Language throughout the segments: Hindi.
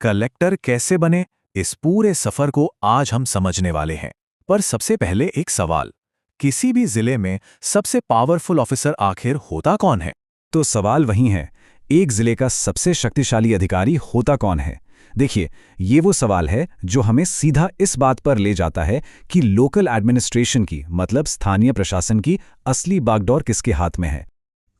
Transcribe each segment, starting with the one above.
कलेक्टर कैसे बने, इस पूरे सफर को आज हम समझने वाले हैं। पर सबसे पहले एक सवाल, किसी भी जिले में सबसे पावरफुल ऑफिसर आखिर होता कौन है? तो सवाल वही है, एक जिले का सबसे शक्तिशाली अधिकारी होता कौन है। देखिए, ये वो सवाल है जो हमें सीधा इस बात पर ले जाता है कि लोकल एडमिनिस्ट्रेशन की, मतलब स्थानीय प्रशासन की असली बागडोर किसके हाथ में है।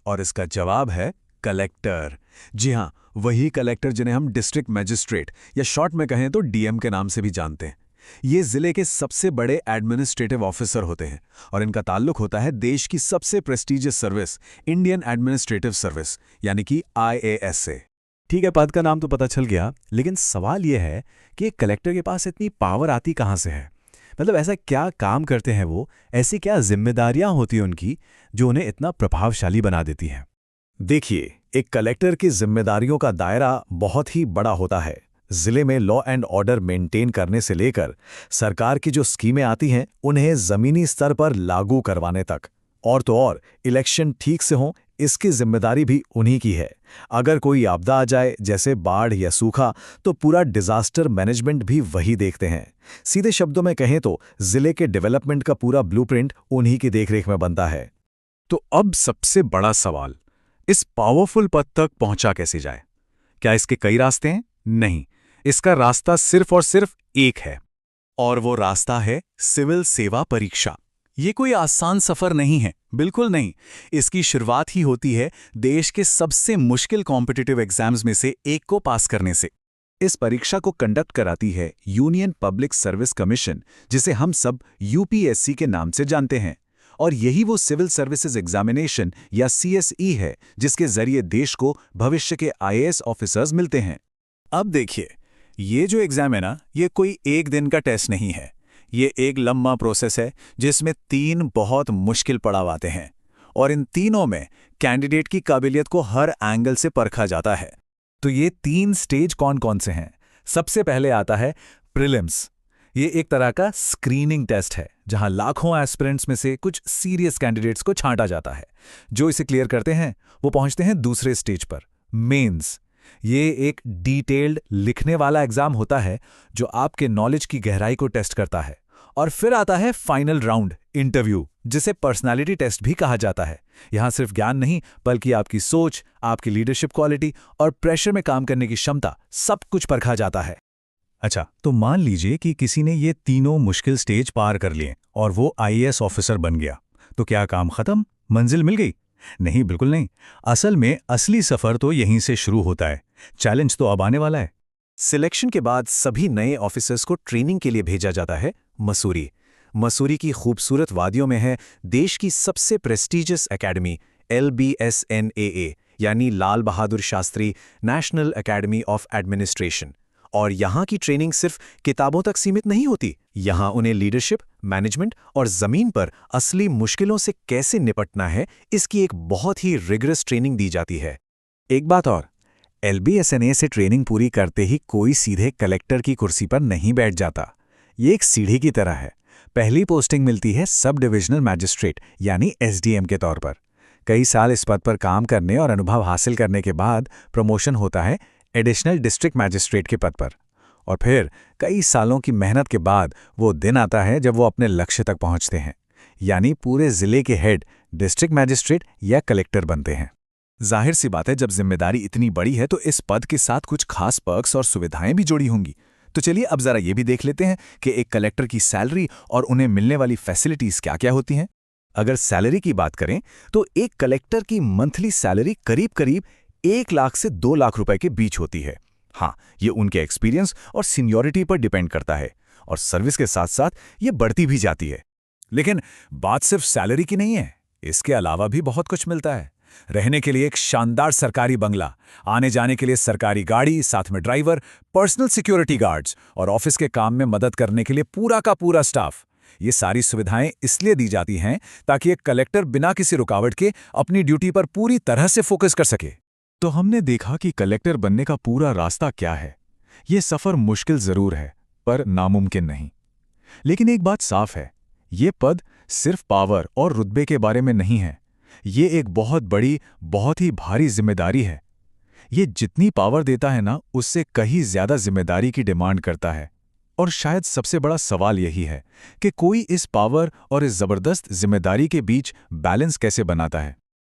और इसका जवाब है कलेक्टर। जी हाँ, वही कलेक्टर जिन्हें हम डिस्ट्रिक्ट मजिस्ट्रेट या शॉर्ट में कहें तो डीएम के नाम से भी जानते हैं। ये जिले के सबसे बड़े एडमिनिस्ट्रेटिव ऑफिसर होते हैं और इनका ताल्लुक होता है देश की सबसे prestigious service, Indian administrative service, यानी कि आईएएस से। ठीक है, पद का नाम तो पता चल गया, लेकिन सवाल यह है कि एक कलेक्टर के पास इतनी पावर आती कहाँ से है। मतलब ऐसा क्या काम करते हैं वो, ऐसी क्या जिम्मेदारियां होती हैं उनकी जो उन्हें इतना प्रभावशाली बना देती हैं। देखिए, एक कलेक्टर की जिम्मेदारियों का दायरा बहुत ही बड़ा होता है। जिले में लॉ एंड ऑर्डर मेंटेन करने से लेकर सरकार की जो स्कीमें आती हैं उन्हें जमीनी स्तर पर लागू करवाने तक, और तो और इलेक्शन ठीक से हों, इसकी जिम्मेदारी भी उन्हीं की है। अगर कोई आपदा आ जाए जैसे बाढ़ या सूखा, तो पूरा डिजास्टर मैनेजमेंट भी वही देखते हैं। सीधे शब्दों में कहें तो जिले के डेवलपमेंट का पूरा ब्लूप्रिंट उन्हीं की देखरेख में बनता है। तो अब सबसे बड़ा सवाल, इस पावरफुल पद तक पहुंचा कैसे जाए? क्या इसके कई रास्ते हैं? नहीं, इसका रास्ता सिर्फ और सिर्फ एक है, और वो रास्ता है सिविल सेवा परीक्षा। ये कोई आसान सफर नहीं है, बिल्कुल नहीं। इसकी शुरुआत ही होती है देश के सबसे मुश्किल कॉम्पिटिटिव एग्जाम्स में से एक को पास करने से। इस परीक्षा को कंडक्ट कराती है यूनियन पब्लिक सर्विस कमीशन, जिसे हम सब यूपीएससी के नाम से जानते हैं। और यही वो सिविल सर्विसेज एग्जामिनेशन या सीएसई है जिसके जरिए देश को भविष्य के आईएएस ऑफिसर्स मिलते हैं। अब देखिए, ये जो एग्जाम है ना, ये कोई एक दिन का टेस्ट नहीं है। ये एक लंबा प्रोसेस है जिसमें 3 बहुत मुश्किल पड़ाव आते हैं, और इन तीनों में कैंडिडेट की काबिलियत को हर एंगल से परखा जाता है। तो ये 3 स्टेज कौन कौन से हैं? सबसे पहले आता है प्रीलिम्स। ये एक तरह का स्क्रीनिंग टेस्ट है जहां लाखों एस्पिरेंट्स में से कुछ सीरियस कैंडिडेट्स को छांटा जाता है। जो इसे क्लियर करते हैं वो पहुंचते हैं दूसरे स्टेज पर, मेंस। ये एक डिटेल्ड लिखने वाला एग्जाम होता है जो आपके नॉलेज की गहराई को टेस्ट करता है। और फिर आता है फाइनल राउंड, इंटरव्यू, जिसे पर्सनालिटी टेस्ट भी कहा जाता है। यहां सिर्फ ज्ञान नहीं, बल्कि आपकी सोच, आपकी लीडरशिप क्वालिटी और प्रेशर में काम करने की क्षमता, सब कुछ परखा जाता है। अच्छा, तो मान लीजिए कि किसी ने ये तीनों मुश्किल स्टेज पार कर लिए और वो आईएएस ऑफिसर बन गया, तो क्या काम खत्म, मंजिल मिल गई? नहीं, बिल्कुल नहीं। असल में असली सफर तो यहीं से शुरू होता है। चैलेंज तो अब आने वाला है। सिलेक्शन के बाद सभी नए ऑफिसर्स को ट्रेनिंग के लिए भेजा जाता है मसूरी। मसूरी की खूबसूरत वादियों में है देश की सबसे प्रेस्टीजियस एकेडमी, LBSNAA, यानी Lal Bahadur Shastri national academy of administration. और यहाँ की ट्रेनिंग सिर्फ किताबों तक सीमित नहीं होती। यहाँ उन्हें लीडरशिप, मैनेजमेंट और जमीन पर असली मुश्किलों से कैसे निपटना है, इसकी एक बहुत ही रिगरस ट्रेनिंग दी जाती है। एक बात और, LBSNA से ट्रेनिंग पूरी करते ही कोई सीधे कलेक्टर की कुर्सी पर नहीं बैठ जाता। ये एक सीढ़ी की तरह है। पहली पोस्टिंग मिलती है सब डिविजनल मैजिस्ट्रेट यानी SDM के तौर पर। कई साल इस पद पर काम करने और अनुभव हासिल करने के बाद प्रमोशन होता है एडिशनल डिस्ट्रिक्ट मैजिस्ट्रेट के पद पर। और फिर कई सालों की मेहनत के बाद वो दिन आता है जब वो अपने लक्ष्य तक पहुंचते हैं, यानी पूरे जिले के हेड डिस्ट्रिक्ट मैजिस्ट्रेट या कलेक्टर बनते हैं। जाहिर सी बात है, जब जिम्मेदारी इतनी बड़ी है तो इस पद के साथ कुछ खास पर्क्स और सुविधाएं भी जुड़ी होंगी। तो चलिए अब जरा ये भी देख लेते हैं कि एक कलेक्टर की सैलरी और उन्हें मिलने वाली फैसिलिटीज क्या-क्या होती हैं। अगर सैलरी की बात करें तो एक कलेक्टर की मंथली सैलरी करीब 1 लाख से 2 लाख रुपए के बीच होती है। हाँ, ये उनके एक्सपीरियंस और सीनियरिटी पर डिपेंड करता है, और सर्विस के साथ साथ ये बढ़ती भी जाती है। लेकिन बात सिर्फ सैलरी की नहीं है, इसके अलावा भी बहुत कुछ मिलता है। रहने के लिए एक शानदार सरकारी बंगला, आने जाने के लिए सरकारी गाड़ी, साथ में ड्राइवर, पर्सनल सिक्योरिटी गार्ड्स और ऑफिस के काम में मदद करने के लिए पूरा का पूरा स्टाफ। ये सारी सुविधाएं इसलिए दी जाती हैं ताकि एक कलेक्टर बिना किसी रुकावट के अपनी ड्यूटी पर पूरी तरह से फोकस कर सके। तो हमने देखा कि कलेक्टर बनने का पूरा रास्ता क्या है। ये सफर मुश्किल जरूर है, पर नामुमकिन नहीं। लेकिन एक बात साफ है, ये पद सिर्फ पावर और रुतबे के बारे में नहीं है। ये एक बहुत बड़ी, बहुत ही भारी जिम्मेदारी है। ये जितनी पावर देता है ना, उससे कहीं ज्यादा जिम्मेदारी की डिमांड करता है। और शायद सबसे बड़ा सवाल यही है कि कोई इस पावर और इस जबरदस्त जिम्मेदारी के बीच बैलेंस कैसे बनाता है।